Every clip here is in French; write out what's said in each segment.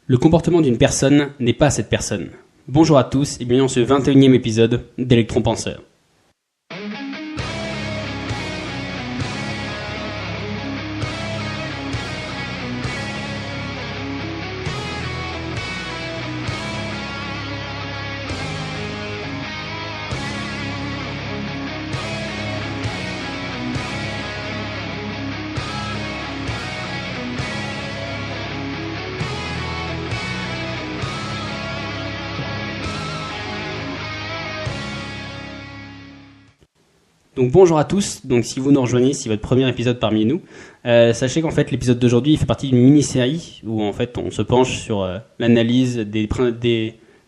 Le comportement d'une personne n'est pas cette personne. Bonjour à tous et bienvenue dans ce 21e épisode d'Electron Penseur. Donc bonjour à tous, donc si vous nous rejoignez, si votre premier épisode parmi nous, sachez qu'en fait l'épisode d'aujourd'hui il fait partie d'une mini-série où en fait on se penche sur l'analyse des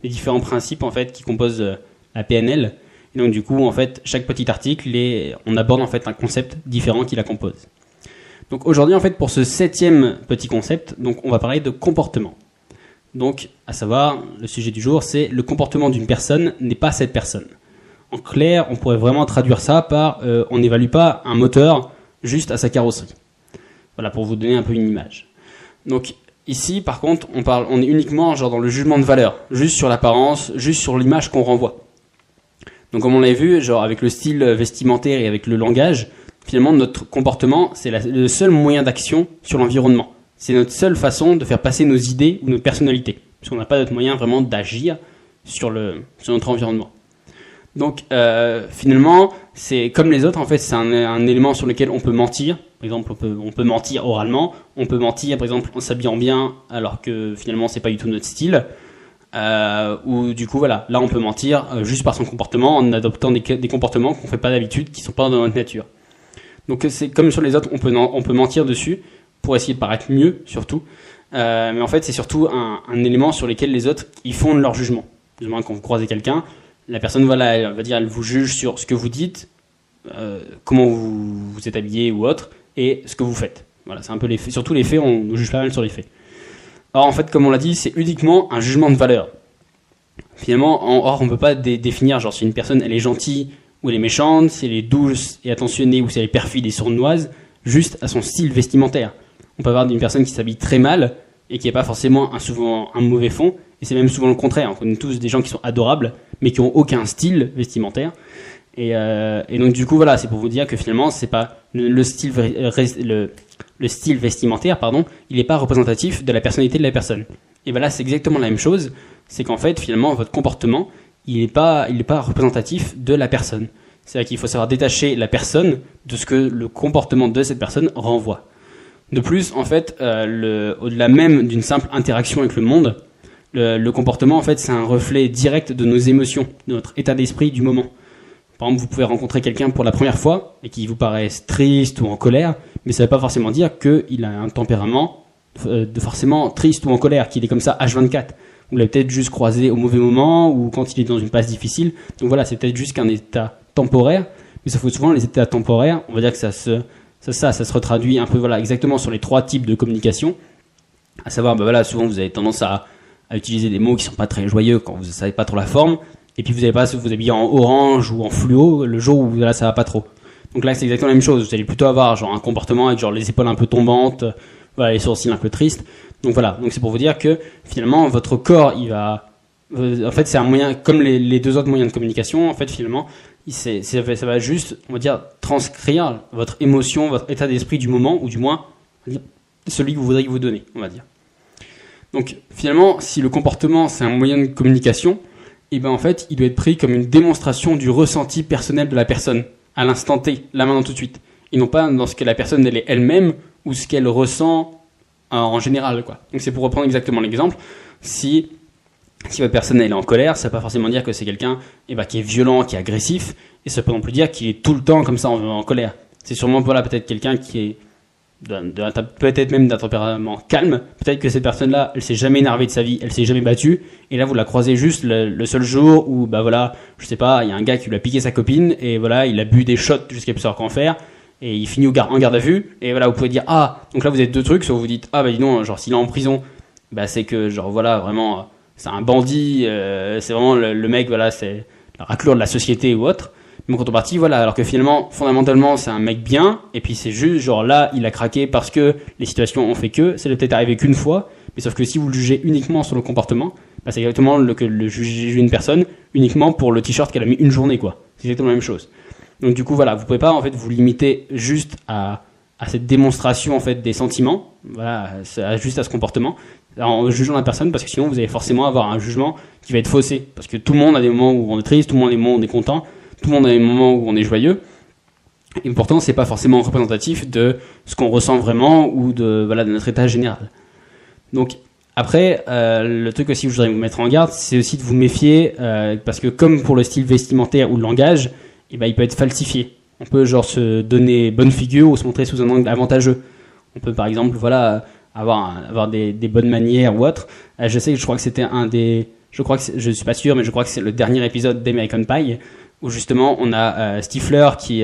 différents principes en fait qui composent la PNL. Et donc du coup en fait chaque petit article on aborde en fait un concept différent qui la compose. Donc aujourd'hui en fait pour ce 7e petit concept, donc on va parler de comportement. Donc à savoir le sujet du jour c'est le comportement d'une personne n'est pas cette personne. En clair, on pourrait vraiment traduire ça par on n'évalue pas un moteur juste à sa carrosserie. Voilà, pour vous donner un peu une image. Donc ici, par contre, on est uniquement genre dans le jugement de valeur, juste sur l'apparence, juste sur l'image qu'on renvoie. Donc comme on l'a vu, genre avec le style vestimentaire et avec le langage, finalement notre comportement, c'est le seul moyen d'action sur l'environnement. C'est notre seule façon de faire passer nos idées ou notre personnalité, parce qu'on n'a pas d'autre moyen vraiment d'agir sur notre environnement. Donc finalement, c'est comme les autres, en fait, c'est un élément sur lequel on peut mentir. Par exemple, on peut mentir oralement, on peut mentir, par exemple, en s'habillant bien, alors que finalement, c'est pas du tout notre style. Ou du coup, voilà, là, on peut mentir juste par son comportement, en adoptant des comportements qu'on fait pas d'habitude, qui sont pas dans notre nature. Donc c'est comme sur les autres, on peut mentir dessus pour essayer de paraître mieux, surtout. Mais en fait, c'est surtout un élément sur lequel les autres ils fondent leur jugement. Du moins, quand vous croisez quelqu'un. La personne, voilà, elle vous juge sur ce que vous dites, comment vous êtes habillé ou autre, et ce que vous faites. Voilà, c'est un peu les faits. Surtout les faits, on juge pas mal sur les faits. Or, en fait, comme on l'a dit, c'est uniquement un jugement de valeur. Finalement, on peut pas définir, genre, si une personne, elle est gentille ou elle est méchante, si elle est douce et attentionnée ou si elle est perfide et sournoise, juste à son style vestimentaire. On peut avoir une personne qui s'habille très mal et qui n'a pas forcément souvent un mauvais fond, et c'est même souvent le contraire. On connaît tous des gens qui sont adorables, mais qui ont aucun style vestimentaire. Et donc du coup voilà, c'est pour vous dire que finalement c'est pas le style vestimentaire, pardon, il n'est pas représentatif de la personnalité de la personne. Et voilà, c'est exactement la même chose, c'est qu'en fait finalement votre comportement il n'est pas représentatif de la personne. C'est-à-dire qu'il faut savoir détacher la personne de ce que le comportement de cette personne renvoie. De plus, en fait, au-delà même d'une simple interaction avec le monde, le comportement, en fait, c'est un reflet direct de nos émotions, de notre état d'esprit du moment. Par exemple, vous pouvez rencontrer quelqu'un pour la première fois et qui vous paraisse triste ou en colère, mais ça ne veut pas forcément dire qu'il a un tempérament de forcément triste ou en colère, qu'il est comme ça H24. Vous l'avez peut-être juste croisé au mauvais moment ou quand il est dans une passe difficile. Donc voilà, c'est peut-être juste qu'un état temporaire, mais ça faut souvent les états temporaires, on va dire que ça se retraduit un peu voilà exactement sur les 3 types de communication, à savoir voilà souvent vous avez tendance à utiliser des mots qui sont pas très joyeux quand vous ne savez pas trop la forme, et puis vous n'allez pas vous habiller en orange ou en fluo le jour où là ça va pas trop. Donc là c'est exactement la même chose, vous allez plutôt avoir genre un comportement avec genre les épaules un peu tombantes, voilà, les sourcils un peu tristes. Donc voilà, donc c'est pour vous dire que finalement votre corps il va en fait c'est un moyen comme les 2 autres moyens de communication, en fait finalement ça va juste, on va dire, transcrire votre émotion, votre état d'esprit du moment, ou du moins on va dire, celui que vous voudriez vous donner, on va dire. Donc finalement, si le comportement c'est un moyen de communication, et ben en fait, il doit être pris comme une démonstration du ressenti personnel de la personne à l'instant T, là maintenant tout de suite, et non pas dans ce que la personne elle est elle-même ou ce qu'elle ressent en général, quoi. Donc c'est pour reprendre exactement l'exemple, si votre personne elle est en colère, ça ne veut pas forcément dire que c'est quelqu'un qui est violent, qui est agressif, et ça peut non plus dire qu'il est tout le temps comme ça en colère. C'est sûrement voilà peut-être quelqu'un qui est peut-être même d'un tempérament calme. Peut-être que cette personne-là, elle s'est jamais énervée de sa vie, elle s'est jamais battue, et là vous la croisez juste le seul jour où bah voilà, je sais pas, il y a un gars qui lui a piqué sa copine et voilà, il a bu des shots jusqu'à plus savoir qu'en faire. Et il finit en garde à vue, et voilà, vous pouvez dire ah, donc là vous avez 2 trucs, soit vous dites ah bah dis donc, genre s'il est en prison, bah c'est que genre voilà vraiment c'est un bandit, c'est vraiment le mec, voilà, c'est la raclure de la société ou autre. Mais en contrepartie, voilà, alors que finalement, fondamentalement, c'est un mec bien, et puis c'est juste, genre là, il a craqué parce que les situations ont fait que, ça lui est peut-être arrivé qu'une fois, Mais sauf que si vous le jugez uniquement sur le comportement, bah, c'est exactement que le juger une personne uniquement pour le t-shirt qu'elle a mis une journée, quoi. C'est exactement la même chose. Donc du coup, voilà, vous pouvez pas en fait vous limiter juste à cette démonstration en fait des sentiments, voilà, juste à ce comportement, en jugeant la personne, parce que sinon vous allez forcément avoir un jugement qui va être faussé, parce que tout le monde a des moments où on est triste, tout le monde a des moments où on est content, tout le monde a des moments où on est joyeux, et pourtant c'est pas forcément représentatif de ce qu'on ressent vraiment ou de notre état général. Donc après, le truc aussi où je voudrais vous mettre en garde, c'est aussi de vous méfier, parce que comme pour le style vestimentaire ou le langage, il peut être falsifié. On peut se donner bonne figure ou se montrer sous un angle avantageux. On peut par exemple avoir des bonnes manières ou autre. Je crois que c'était je suis pas sûr, mais je crois que c'est le dernier épisode d'American Pie où justement on a Stifler qui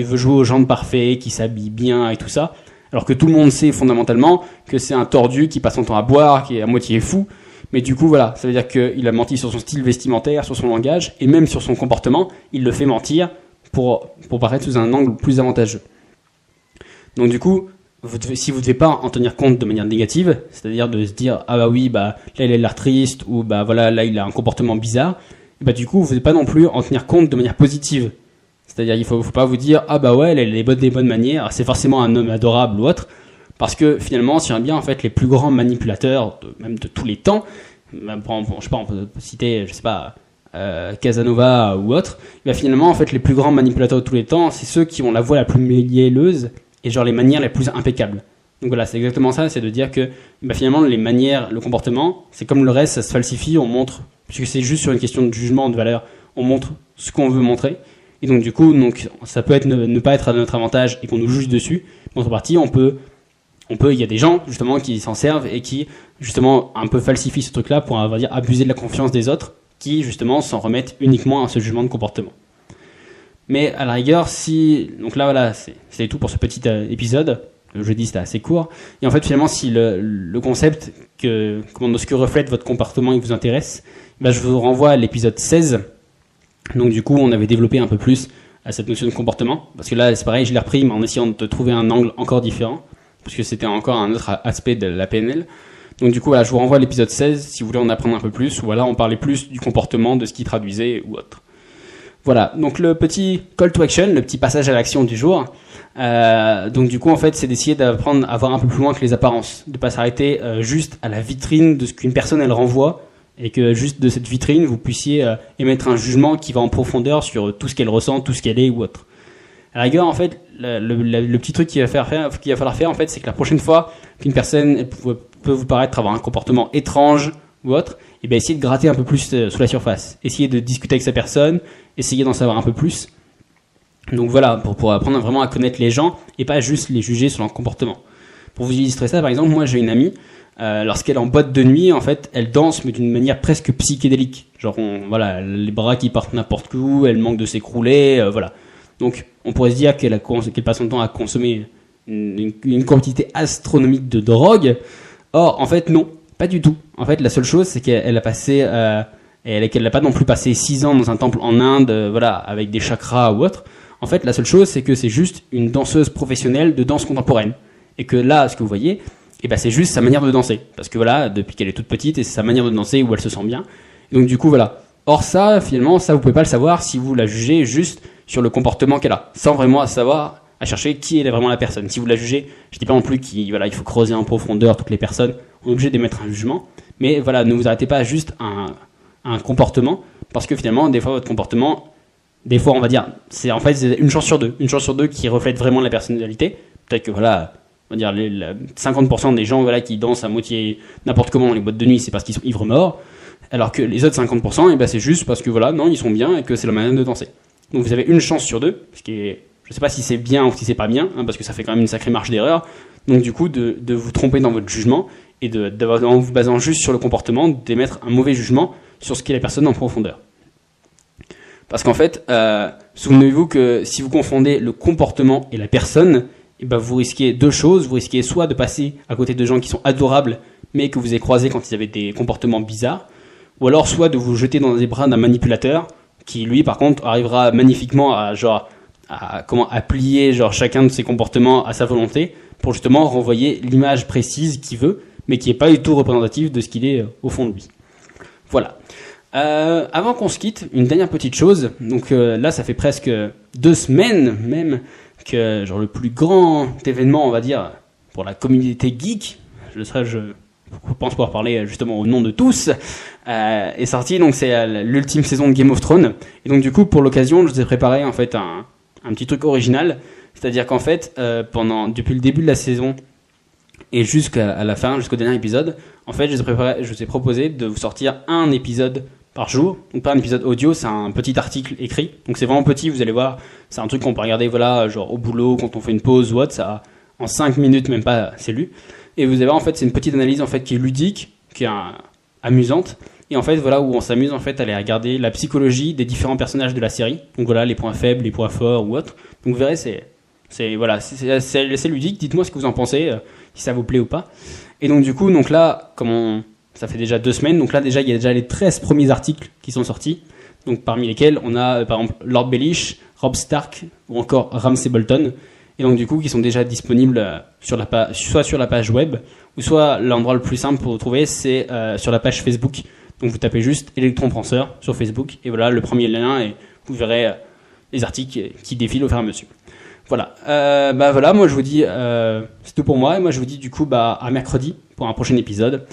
veut jouer au gendre parfait, qui s'habille bien et tout ça, alors que tout le monde sait fondamentalement que c'est un tordu qui passe son temps à boire, qui est à moitié fou. Mais du coup, voilà, ça veut dire qu'il a menti sur son style vestimentaire, sur son langage, et même sur son comportement, il le fait mentir pour paraître sous un angle plus avantageux. Donc du coup, si vous ne devez pas en tenir compte de manière négative, c'est-à-dire de se dire « Ah bah oui, là il a l'air triste » ou « Bah voilà, là il a un comportement bizarre », du coup, vous ne devez pas non plus en tenir compte de manière positive. C'est-à-dire il faut pas vous dire « Ah bah ouais, il a des bonnes manières, c'est forcément un homme adorable ou autre », parce que finalement, si on regarde bien, en fait, les plus grands manipulateurs, même de tous les temps, on peut citer, Casanova ou autre, finalement, en fait, les plus grands manipulateurs de tous les temps, c'est ceux qui ont la voix la plus mielleuse et les manières les plus impeccables. Donc voilà, c'est exactement ça, c'est de dire que finalement, les manières, le comportement, c'est comme le reste, ça se falsifie, on montre, puisque c'est juste sur une question de jugement, de valeur, on montre ce qu'on veut montrer. Et donc du coup, ça peut être ne pas être à notre avantage et qu'on nous juge dessus. En contrepartie, il y a des gens justement qui s'en servent et qui justement un peu falsifient ce truc-là pour, on va dire, abuser de la confiance des autres, qui justement s'en remettent uniquement à ce jugement de comportement. Mais à la rigueur, donc là voilà, c'est tout pour ce petit épisode. Le jeudi c'était assez court. Et en fait finalement, si le concept de ce que reflète votre comportement il vous intéresse, je vous renvoie à l'épisode 16. Donc du coup, on avait développé un peu plus à cette notion de comportement, parce que là c'est pareil, je l'ai repris mais en essayant de trouver un angle encore différent, parce que c'était encore un autre aspect de la PNL. Donc du coup, je vous renvoie à l'épisode 16 si vous voulez en apprendre un peu plus, ou on parlait plus du comportement, de ce qu'il traduisait ou autre. Voilà, donc le petit call to action, le petit passage à l'action du jour. Donc du coup, en fait, c'est d'essayer d'apprendre à voir un peu plus loin que les apparences, de pas s'arrêter juste à la vitrine de ce qu'une personne elle renvoie, et que juste de cette vitrine, vous puissiez émettre un jugement qui va en profondeur sur tout ce qu'elle ressent, tout ce qu'elle est ou autre. À la rigueur, en fait, le petit truc qu'il va falloir faire, en fait, c'est que la prochaine fois qu'une personne peut vous paraître avoir un comportement étrange ou autre, essayez de gratter un peu plus sous la surface. Essayez de discuter avec sa personne, essayez d'en savoir un peu plus. Donc voilà, pour apprendre vraiment à connaître les gens et pas juste les juger sur leur comportement. Pour vous illustrer ça, par exemple, moi j'ai une amie, lorsqu'elle est en boîte de nuit, en fait, elle danse mais d'une manière presque psychédélique. Les bras qui partent n'importe où, elle manque de s'écrouler, voilà. Donc, on pourrait se dire qu'elle passe son temps à consommer une quantité astronomique de drogue. Or, en fait, non, pas du tout. En fait, la seule chose, c'est qu'elle n'a pas non plus passé 6 ans dans un temple en Inde, avec des chakras ou autre. En fait, la seule chose, c'est que c'est juste une danseuse professionnelle de danse contemporaine. Et que là, ce que vous voyez, c'est juste sa manière de danser. Parce que depuis qu'elle est toute petite, et c'est sa manière de danser où elle se sent bien. Et donc, du coup, voilà. Or, ça, finalement, vous pouvez pas le savoir si vous la jugez juste sur le comportement qu'elle a, sans vraiment savoir à chercher qui est vraiment la personne. Si vous la jugez, je dis pas non plus il faut creuser en profondeur toutes les personnes, on est obligé d'émettre un jugement, mais ne vous arrêtez pas juste à un comportement, parce que finalement, des fois, votre comportement, on va dire, c'est une chance sur deux qui reflète vraiment la personnalité. Peut-être que on va dire, 50% des gens qui dansent à moitié n'importe comment dans les boîtes de nuit, c'est parce qu'ils sont ivres morts, alors que les autres 50%, c'est juste parce que ils sont bien et que c'est la manière de danser. Donc vous avez une chance sur deux, ce qui est, je sais pas si c'est bien ou si c'est pas bien, parce que ça fait quand même une sacrée marge d'erreur. Donc du coup, de vous tromper dans votre jugement et en vous basant juste sur le comportement, d'émettre un mauvais jugement sur ce qu'est la personne en profondeur. Parce qu'en fait, souvenez-vous que si vous confondez le comportement et la personne, vous risquez deux choses. Vous risquez soit de passer à côté de gens qui sont adorables, mais que vous avez croisés quand ils avaient des comportements bizarres, ou alors soit de vous jeter dans les bras d'un manipulateur, qui lui par contre arrivera magnifiquement à plier chacun de ses comportements à sa volonté pour justement renvoyer l'image précise qu'il veut, mais qui est pas du tout représentatif de ce qu'il est au fond de lui. Voilà. Avant qu'on se quitte, une dernière petite chose. Donc là, ça fait presque 2 semaines même que genre le plus grand événement, on va dire, pour la communauté geek, je pense pouvoir parler justement au nom de tous, est sorti. Donc c'est l'ultime saison de Game of Thrones. Et donc du coup, pour l'occasion, je vous ai préparé en fait un petit truc original. C'est-à-dire qu'en fait, depuis le début de la saison et jusqu'à la fin, jusqu'au dernier épisode, en fait, je vous ai proposé de vous sortir un épisode par jour. Donc pas un épisode audio, c'est un petit article écrit. Donc c'est vraiment petit, vous allez voir, c'est un truc qu'on peut regarder voilà, genre au boulot, quand on fait une pause ou autre, ça en 5 minutes même pas, c'est lu. Et vous allez voir en fait, c'est une petite analyse en fait qui est ludique, qui est amusante. Et en fait, voilà où on s'amuse en fait à aller regarder la psychologie des différents personnages de la série. Donc voilà, les points faibles, les points forts ou autres. Donc vous verrez, c'est ludique. Dites-moi ce que vous en pensez, si ça vous plaît ou pas. Et donc du coup, donc là, ça fait déjà 2 semaines, donc là déjà il y a déjà les 13 premiers articles qui sont sortis, donc parmi lesquels on a par exemple Lord Baelish, Robb Stark ou encore Ramsay Bolton, et donc du coup qui sont déjà disponibles soit sur la page web, ou soit l'endroit le plus simple pour vous trouver c'est sur la page Facebook. Donc vous tapez juste Electron Penseur sur Facebook, et voilà le premier lien, et vous verrez les articles qui défilent au fur et à mesure. Voilà, voilà, moi je vous dis, c'est tout pour moi, et moi je vous dis du coup à mercredi pour un prochain épisode.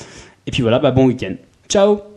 Et puis voilà, bon week-end. Ciao!